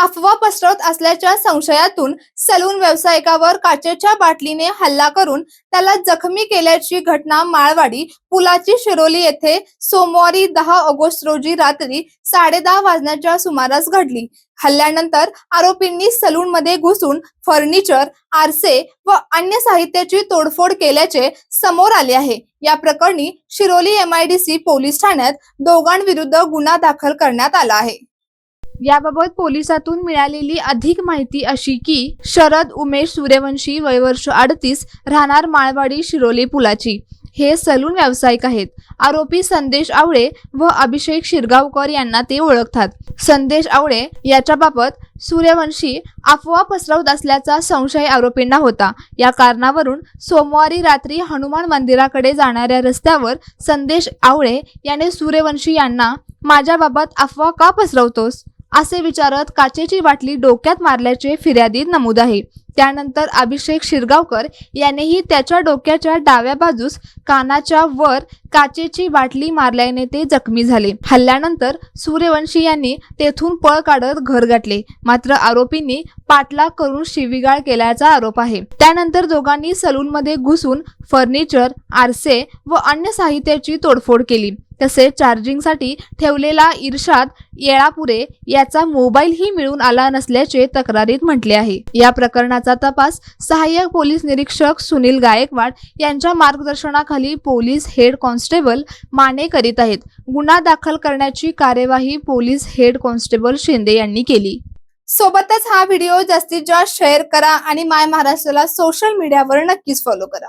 अफवा पसरवत असल्याच्या संशयातून सलून व्यावसायिकावर काचेच्या बाटलीने हल्ला करून त्याला जखमी केल्याची घटना माळवाडी पुलाची शिरोली येथे सोमवारी 10 ऑगस्ट रोजी रात्री 10:30 वाजण्याच्या सुमारास घडली। हल्ल्यानंतर आरोपींनी सलून मध्ये घुसून फर्निचर, आरसे व अन्य साहित्याची तोडफोड केल्याचे समोर आले आहे। या प्रकरणी शिरोली MIDC पोलीस ठाण्यात दोघांविरुद्ध गुन्हा दाखल करण्यात आला आहे। याबाबत पोलिसातून मिळालेली अधिक माहिती अशी की शरद उमेश सूर्यवंशी, वय वर्ष 38, राहणार माळवाडी शिरोली पुलाची, हे सलून व्यावसायिक आहेत। आरोपी संदेश आवळे व अभिषेक शिरगावकर यांना ते ओळखतात। संदेश आवळे याच्याबाबत सूर्यवंशी अफवा पसरवत असल्याचा संशय आरोपींना होता। या कारणावरून सोमवारी रात्री हनुमान मंदिराकडे जाणाऱ्या रस्त्यावर संदेश आवळे याने सूर्यवंशी यांना माझ्याबाबत अफवा का पसरवतोस असे विचारत काचेची बाटली डोक्यात मारल्याचे फिर्यादीत नमूद आहे। त्यानंतर अभिषेक शिरगावकर यानेही त्याच्या डोक्याच्या डाव्या बाजूस कानाच्या वर काचेची बाटली मारल्याने ते जखमी झाले। हल्ल्यानंतर सूर्यवंशी यांनी तेथून पळ काढत घर गाठले, मात्र आरोपींनी पाठलाग करून शिवीगाळ केल्याचा आरोप आहे। त्यानंतर दोघांनी सलूनमध्ये घुसून फर्निचर, आरसे व अन्य साहित्याची तोडफोड केली। तसेच चार्जिंगसाठी ठेवलेला इर्शाद येळापुरे याचा मोबाईलही मिळून आला नसल्याचे तक्रारीत म्हटले आहे। या प्रकरणाचा तपास सहाय्यक पोलीस निरीक्षक सुनील गायकवाड यांच्या मार्गदर्शनाखाली पोलीस हेड कॉन्स्टेबल माने करीत आहेत। गुन्हा दाखल करण्याची कार्यवाही पोलीस हेड कॉन्स्टेबल शिंदे यांनी केली। सोबतच हा व्हिडिओ जास्तीत जास्त शेअर करा आणि माय महाराष्ट्राला सोशल मीडियावर नक्कीच फॉलो करा।